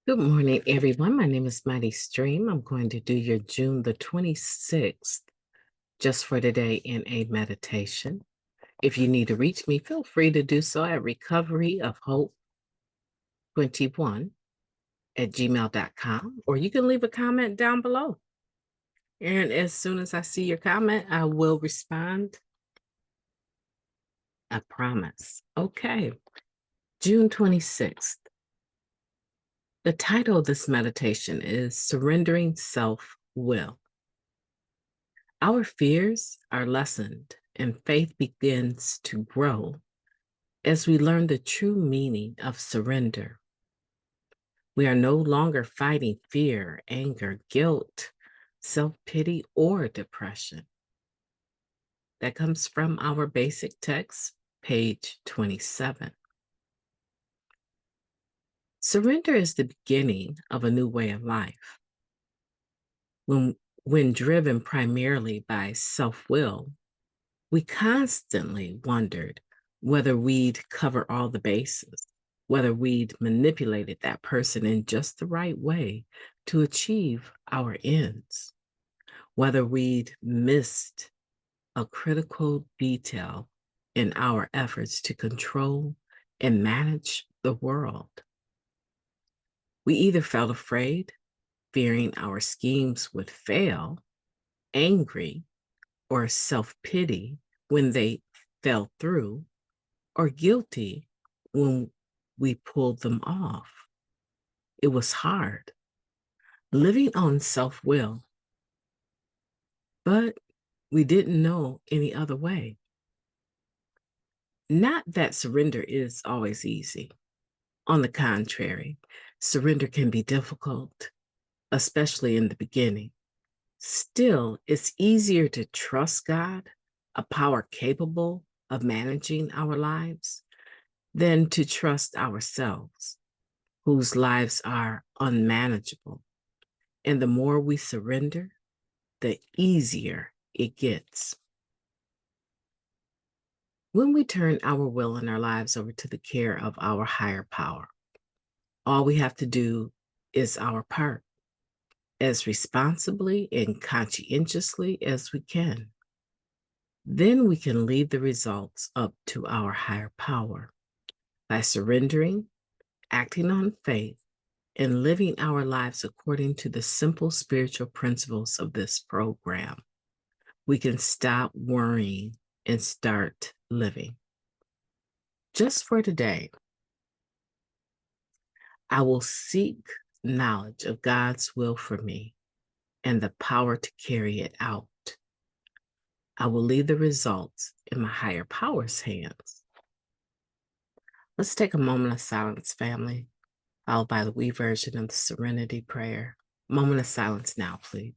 Good morning, everyone. My name is Mighty Stream. I'm going to do your June the 26th, just for today, in a meditation. If you need to reach me, feel free to do so at Recovery of Hope 21 at gmail.com, or you can leave a comment down below. And as soon as I see your comment, I will respond. I promise. Okay, June 26th. The title of this meditation is Surrendering Self-Will. Our fears are lessened and faith begins to grow as we learn the true meaning of surrender. We are no longer fighting fear, anger, guilt, self-pity, or depression. That comes from our basic text, page 27. Surrender is the beginning of a new way of life. When driven primarily by self-will, we constantly wondered whether we'd cover all the bases, whether we'd manipulated that person in just the right way to achieve our ends, whether we'd missed a critical detail in our efforts to control and manage the world. We either felt afraid, fearing our schemes would fail, angry, or self-pity when they fell through, or guilty when we pulled them off. It was hard, living on self-will, but we didn't know any other way. Not that surrender is always easy. On the contrary, surrender can be difficult, especially in the beginning. Still, it's easier to trust God, a power capable of managing our lives, than to trust ourselves, whose lives are unmanageable. And the more we surrender, the easier it gets. When we turn our will and our lives over to the care of our higher power, all we have to do is our part as responsibly and conscientiously as we can. Then we can leave the results up to our higher power. By surrendering, acting on faith, and living our lives according to the simple spiritual principles of this program, we can stop worrying and start living. Just for today, I will seek knowledge of God's will for me and the power to carry it out. I will leave the results in my higher power's hands. Let's take a moment of silence, family, followed by the we version of the Serenity Prayer. Moment of silence now, please.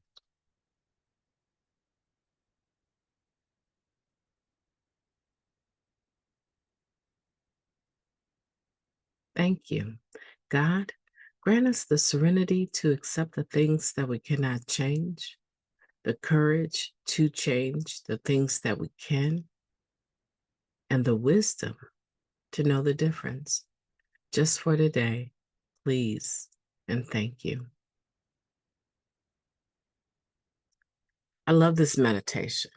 Thank you. God, grant us the serenity to accept the things that we cannot change, the courage to change the things that we can, and the wisdom to know the difference. Just for today, please and thank you. I love this meditation.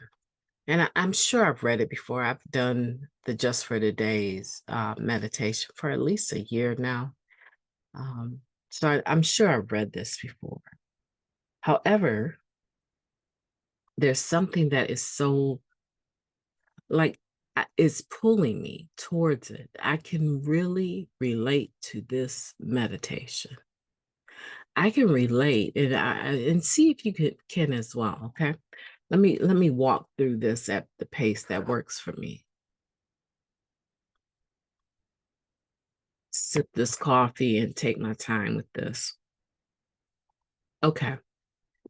And I'm sure I've read it before. I've done the Just for Today's meditation for at least a year now. I'm sure I've read this before. However, there's something that is so, like, is pulling me towards it. I can really relate to this meditation. I can relate and see if you can as well, okay? Let me walk through this at the pace that works for me. Sip this coffee and take my time with this. Okay.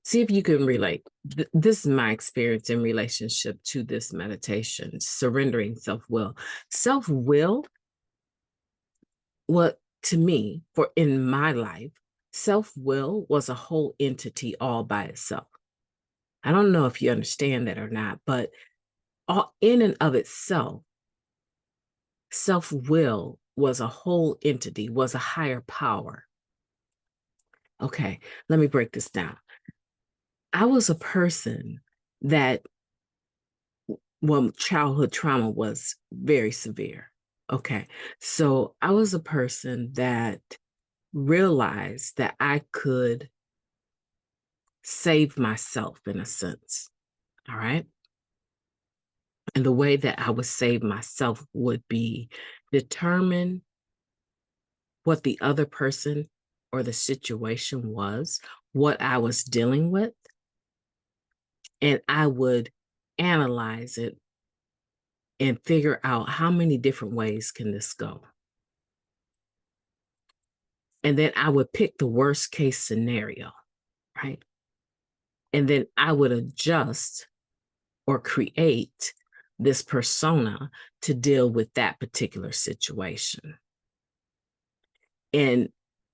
See if you can relate. This is my experience in relationship to this meditation, surrendering self-will. Self-will, what to me, for in my life, self-will was a whole entity all by itself. I don't know if you understand that or not, but all in and of itself, self-will was a whole entity, was a higher power. Okay, let me break this down. I was a person that, well, childhood trauma was very severe. Okay, so I was a person that realized that I could save myself in a sense. All right. And the way that I would save myself would be determine what the other person or the situation was, what I was dealing with, and I would analyze it and figure out how many different ways can this go. And then I would pick the worst case scenario, right? And then I would adjust or create this persona to deal with that particular situation. And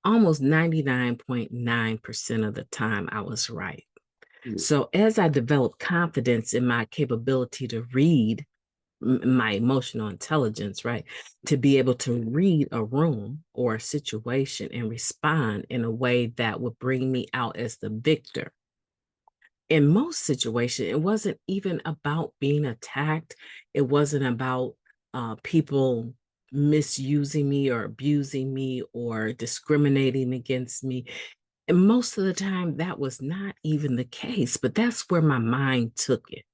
almost 99.9% of the time, I was right. So as I developed confidence in my capability to read my emotional intelligence, right, to be able to read a room or a situation and respond in a way that would bring me out as the victor. In most situations, it wasn't even about being attacked. It wasn't about people misusing me or abusing me or discriminating against me. And most of the time, that was not even the case, but that's where my mind took it.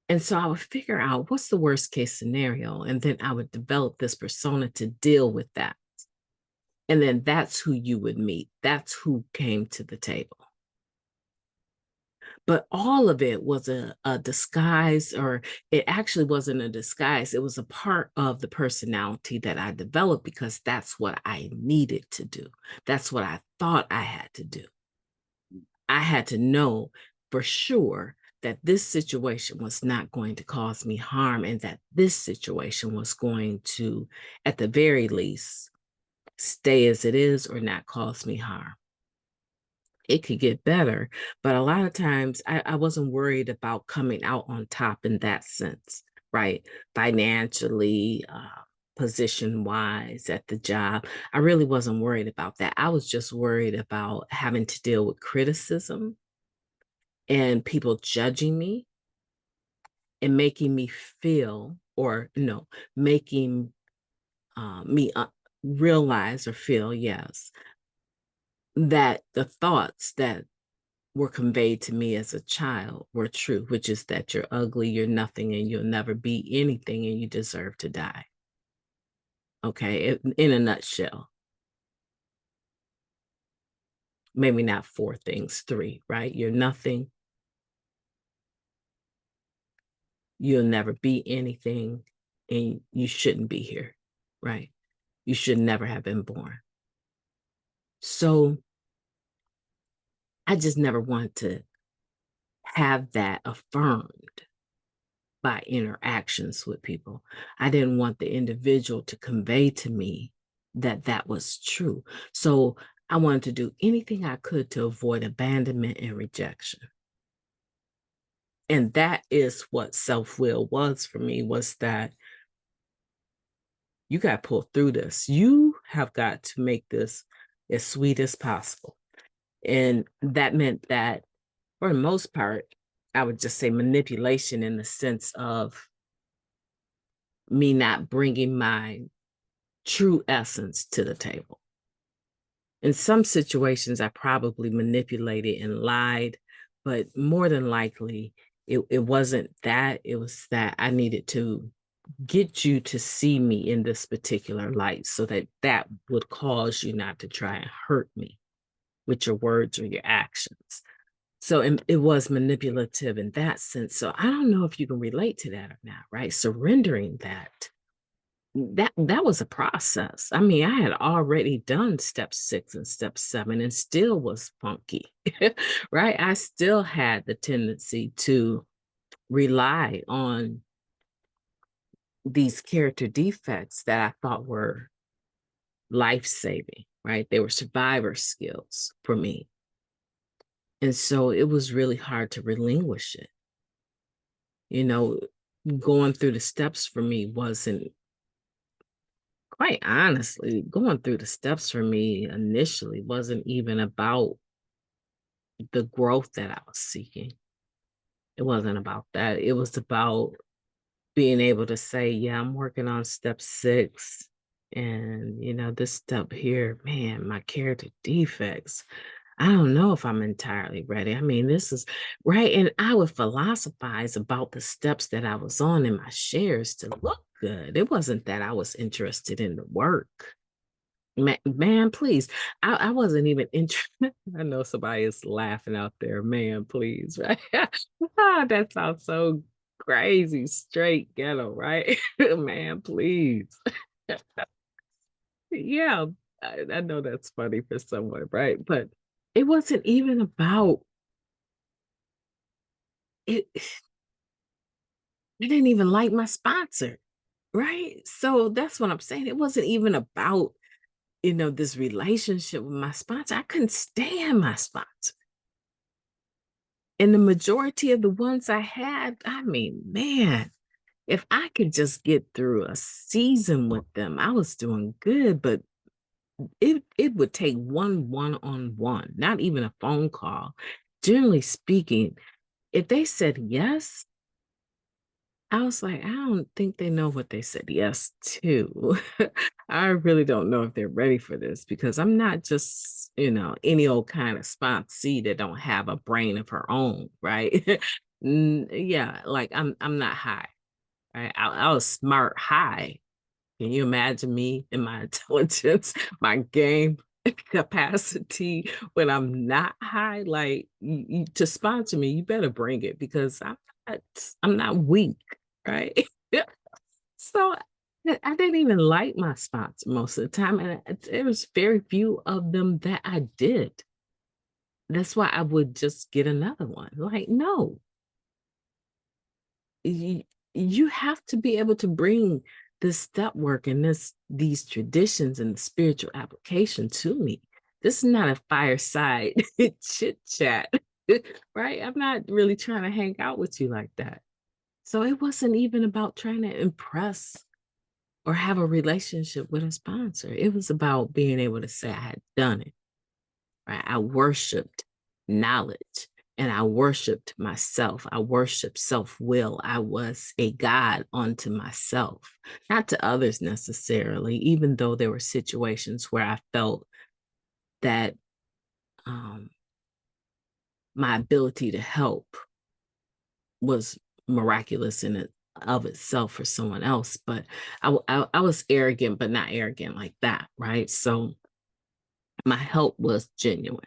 And so I would figure out what's the worst case scenario. And then I would develop this persona to deal with that. And then that's who you would meet. That's who came to the table. But all of it was a disguise, or it actually wasn't a disguise. It was a part of the personality that I developed because that's what I needed to do. That's what I thought I had to do. I had to know for sure that this situation was not going to cause me harm and that this situation was going to, at the very least, stay as it is or not cause me harm. It could get better, but a lot of times I wasn't worried about coming out on top in that sense, right? Financially, position wise at the job. I really wasn't worried about that. I was just worried about having to deal with criticism and people judging me and making me feel, or no, making me realize or feel, yes, that the thoughts that were conveyed to me as a child were true, which is that you're ugly, you're nothing, and you'll never be anything, and you deserve to die. Okay, in a nutshell. Maybe not four things, three, right? You're nothing, you'll never be anything, and you shouldn't be here, right? You should never have been born. So I just never wanted to have that affirmed by interactions with people. I didn't want the individual to convey to me that that was true. So I wanted to do anything I could to avoid abandonment and rejection. And that is what self-will was for me, was that you got to pull through this. You have got to make this as sweet as possible. And that meant that, for the most part, I would just say manipulation in the sense of me not bringing my true essence to the table. In some situations, I probably manipulated and lied, but more than likely, it wasn't that. It was that I needed to get you to see me in this particular light so that that would cause you not to try and hurt me with your words or your actions. So it was manipulative in that sense. So I don't know if you can relate to that or not, right? Surrendering that was a process. I mean, I had already done step 6 and step 7 and still was funky, right? I still had the tendency to rely on these character defects that I thought were life-saving, right? They were survivor skills for me. And so it was really hard to relinquish it. You know, going through the steps for me wasn't quite honestly, going through the steps for me initially wasn't even about the growth that I was seeking. It wasn't about that. It was about being able to say, yeah, I'm working on step 6. And, this step here, man, my character defects. I don't know if I'm entirely ready. I mean, this is right. And I would philosophize about the steps that I was on in my shares to look good. It wasn't that I was interested in the work. Man, please. I wasn't even interested. I know somebody is laughing out there. Man, please, right? That sounds so crazy, straight ghetto, right? Man, please. Yeah, I know that's funny for someone, right? But it wasn't even about it. I didn't even like my sponsor, right? So that's what I'm saying. It wasn't even about, this relationship with my sponsor. I couldn't stand my sponsor. And the majority of the ones I had, I mean, man, if I could just get through a season with them, I was doing good, but it would take one-on-one, not even a phone call. Generally speaking, if they said yes, I was like, I don't think they know what they said yes to. I really don't know if they're ready for this because I'm not just, any old kind of sponsee that don't have a brain of her own, right? Yeah, like I'm not high, right? I was smart high. Can you imagine me and my intelligence, my game capacity when I'm not high? Like to sponsor me, you better bring it because not, I'm not weak, right? So I didn't even like my sponsor most of the time, and there was very few of them that I did. That's why I would just get another one. Like, no, you, you have to be able to bring this step work and these traditions and the spiritual application to me. This is not a fireside chit chat, right? I'm not really trying to hang out with you like that. So it wasn't even about trying to impress or have a relationship with a sponsor. It was about being able to say I had done it. Right? I worshiped knowledge and I worshiped myself. I worshiped self will. I was a God unto myself, not to others necessarily, even though there were situations where I felt that um, my ability to help was miraculous in it of itself for someone else. But I was arrogant, but not arrogant like that. Right. So my help was genuine.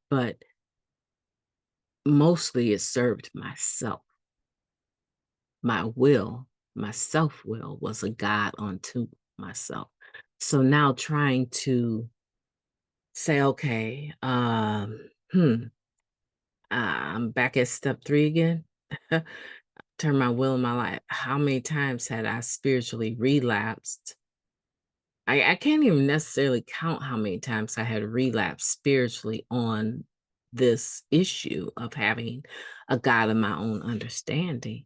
But mostly it served myself. My will, my self will was a God unto myself. So now trying to say, okay, I'm back at step 3 again. Turn my will in my life. How many times had I spiritually relapsed? I can't even necessarily count how many times I had relapsed spiritually on this issue of having a God of my own understanding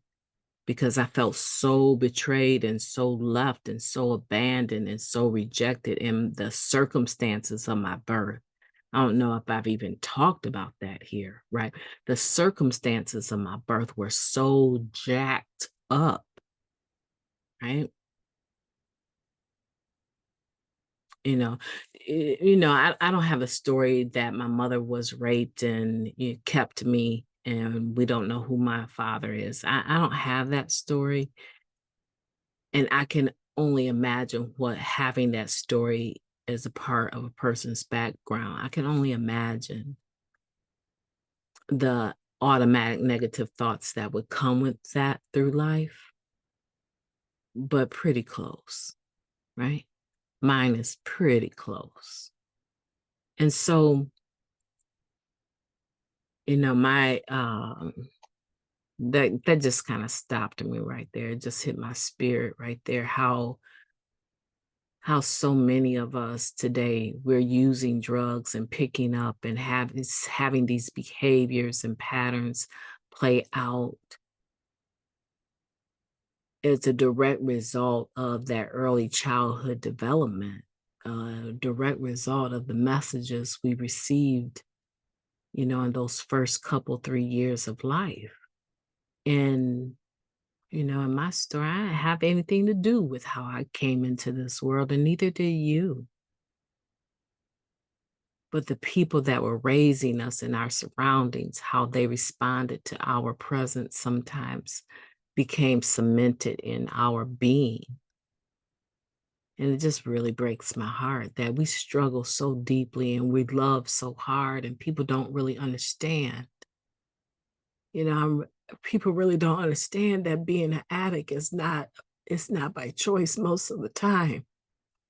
because I felt so betrayed and so left and so abandoned and so rejected in the circumstances of my birth. I don't know if I've even talked about that here, right? The circumstances of my birth were so jacked up, right? You know, I don't have a story that my mother was raped and kept me and we don't know who my father is. I don't have that story. And I can only imagine what having that story as a part of a person's background. I can only imagine the automatic negative thoughts that would come with that through life, but pretty close, right? Mine is pretty close. And so, my that just kind of stopped me right there. It just hit my spirit right there. How so many of us today we're using drugs and picking up and having these behaviors and patterns play out It's a direct result of that early childhood development, a direct result of the messages we received, in those first couple, 3 years of life. And, in my story, I didn't have anything to do with how I came into this world, and neither did you. But the people that were raising us in our surroundings, how they responded to our presence sometimes became cemented in our being. And it just really breaks my heart that we struggle so deeply and we love so hard, and people don't really understand. People really don't understand that being an addict it's not by choice most of the time.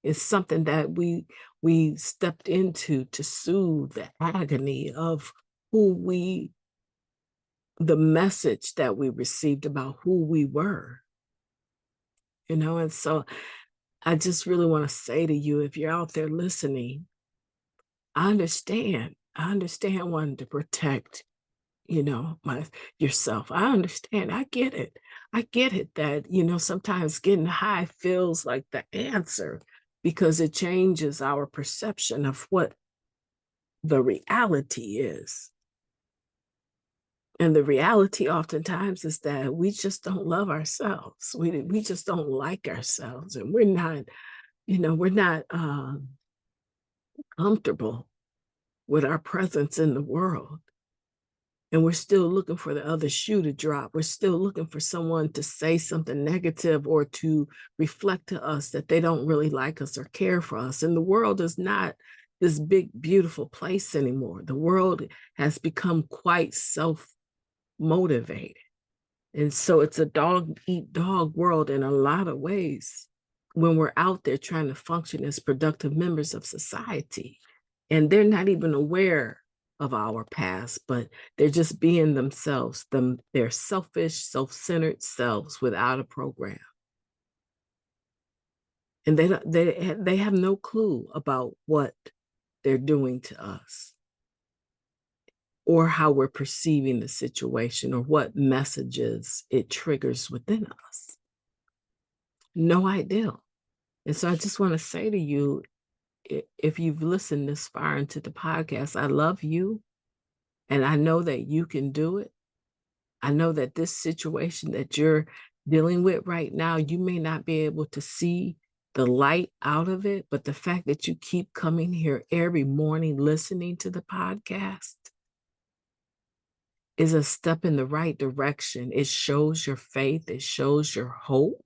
It's something that we stepped into to soothe the agony of who we the message that we received about who we were. And so I just really want to say to you, if you're out there listening, I understand. I understand wanting to protect, my yourself. I understand. I get it. I get it that, sometimes getting high feels like the answer because it changes our perception of what the reality is. And the reality oftentimes is that we just don't love ourselves. We just don't like ourselves, and we're not comfortable with our presence in the world. And we're still looking for the other shoe to drop. We're still looking for someone to say something negative or to reflect to us that they don't really like us or care for us. And the world is not this big, beautiful place anymore. The world has become quite self-motivated. And so it's a dog eat dog world in a lot of ways when we're out there trying to function as productive members of society. And they're not even aware of our past, but they're just being themselves, their selfish, self-centered selves without a program. And they have no clue about what they're doing to us or how we're perceiving the situation or what messages it triggers within us. No idea. And so I just want to say to you, if you've listened this far into the podcast, I love you. And I know that you can do it. I know that this situation that you're dealing with right now, you may not be able to see the light out of it, but the fact that you keep coming here every morning listening to the podcast is a step in the right direction. It shows your faith, it shows your hope.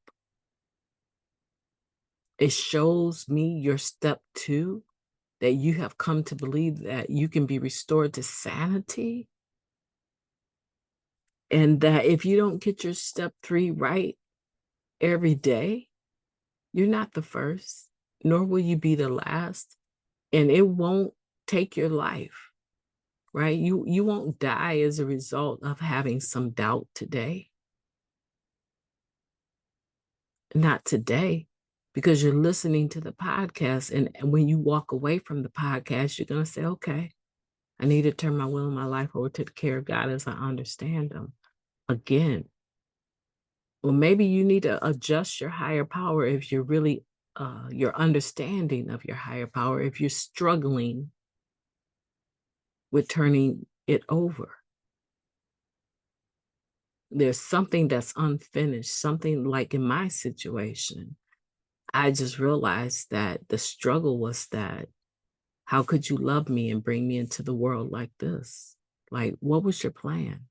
It shows me your step two, that you have come to believe that you can be restored to sanity. And that if you don't get your step three right every day, you're not the first, nor will you be the last. And it won't take your life, right? You won't die as a result of having some doubt today. Not today, because you're listening to the podcast. And when you walk away from the podcast, you're going to say, okay, I need to turn my will and my life over to the care of God as I understand them again. Well, maybe you need to adjust your higher power if you're really, your understanding of your higher power, if you're struggling with turning it over. There's something that's unfinished, something like in my situation. I just realized that the struggle was that how could you love me and bring me into the world like this? Like, what was your plan?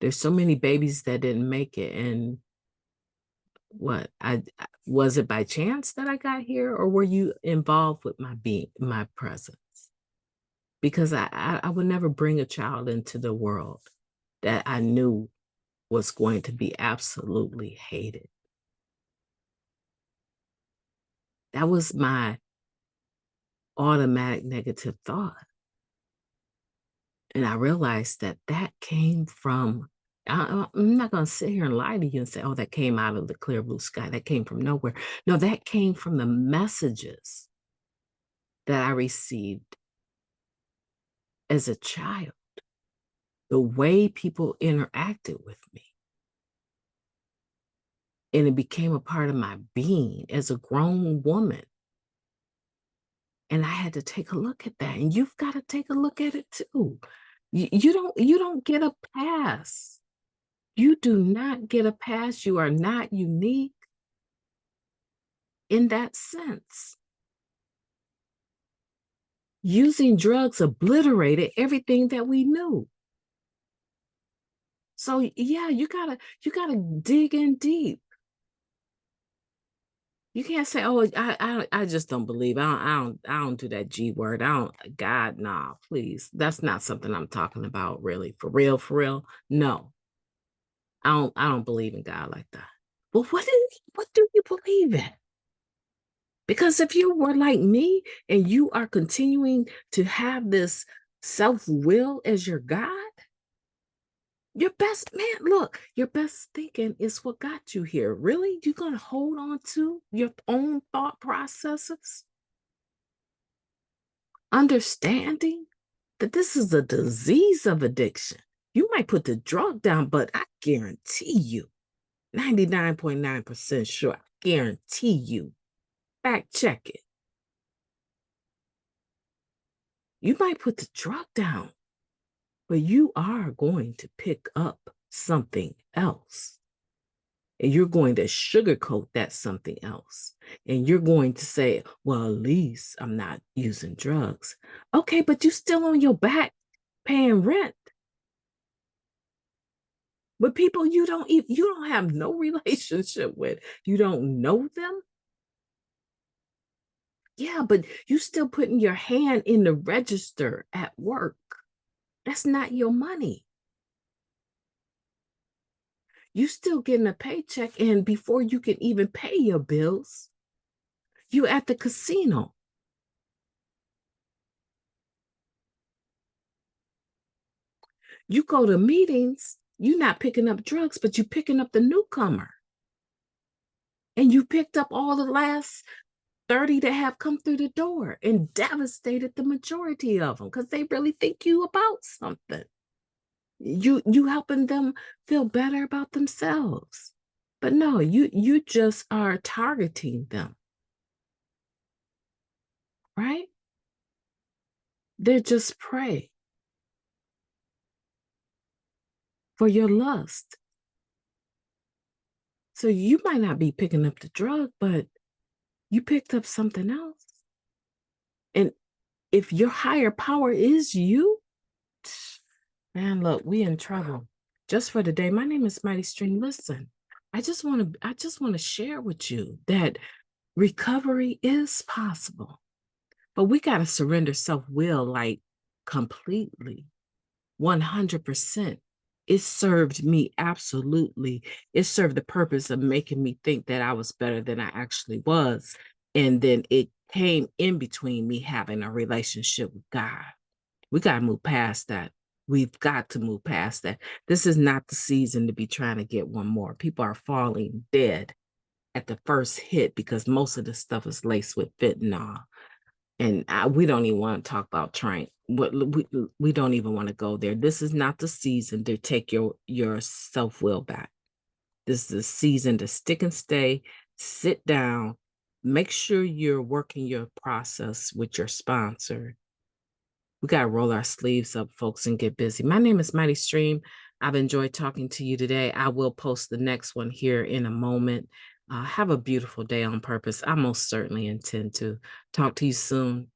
There's so many babies that didn't make it. And what I was it by chance that I got here, or were you involved with my presence? Because I would never bring a child into the world that I knew was going to be absolutely hated. That was my automatic negative thought. And I realized that that came from, I'm not going to sit here and lie to you and say, oh, that came out of the clear blue sky. That came from nowhere. No, that came from the messages that I received as a child, the way people interacted with me. and it became a part of my being as a grown woman. And I had to take a look at that, and you've gotta take a look at it too. You don't get a pass. You do not get a pass. You are not unique in that sense. Using drugs obliterated everything that we knew. So yeah, you gotta dig in deep. You can't say, "Oh, I just don't believe. I don't do that G word. I don't. God, nah, please. That's not something I'm talking about. Really, for real, for real. No, I don't believe in God like that. Well, what do you believe in? Because if you were like me and you are continuing to have this self will as your God, your best man, look, your best thinking is what got you here. Really? You're going to hold on to your own thought processes, understanding that this is a disease of addiction. You might put the drug down, but I guarantee you, 99.9% sure, I guarantee you, fact check it. You might put the drug down, but you are going to pick up something else. And you're going to sugarcoat that something else. And you're going to say, well, at least I'm not using drugs. Okay, but you still on your back paying rent with people you don't have no relationship with. You don't know them. Yeah, but you still putting your hand in the register at work. That's not your money. You still getting a paycheck, and before you can even pay your bills, you at the casino. You go to meetings, you not picking up drugs, but you picking up the newcomer. And you picked up all the last 30 that have come through the door and devastated the majority of them because they really think you about something. You helping them feel better about themselves. But no, you just are targeting them, right? They're just prey for your lust. So you might not be picking up the drug, but you picked up something else. And if your higher power is you, man, look, we in trouble. Just for today, my name is Mighty Stream. Listen, I just want to share with you that recovery is possible. But we got to surrender self-will like completely. 100%. It served me absolutely. It served the purpose of making me think that I was better than I actually was. And then it came in between me having a relationship with God. We got to move past that. We've got to move past that. This is not the season to be trying to get one more. People are falling dead at the first hit because most of the stuff is laced with fentanyl. And we don't even want to talk about trying. We don't even want to go there. This is not the season to take your self will back. This is the season to stick and stay, sit down, make sure you're working your process with your sponsor. We got to roll our sleeves up, folks, and get busy. My name is Mighty Stream. I've enjoyed talking to you today. I will post the next one here in a moment. Have a beautiful day on purpose. I most certainly intend to talk to you soon.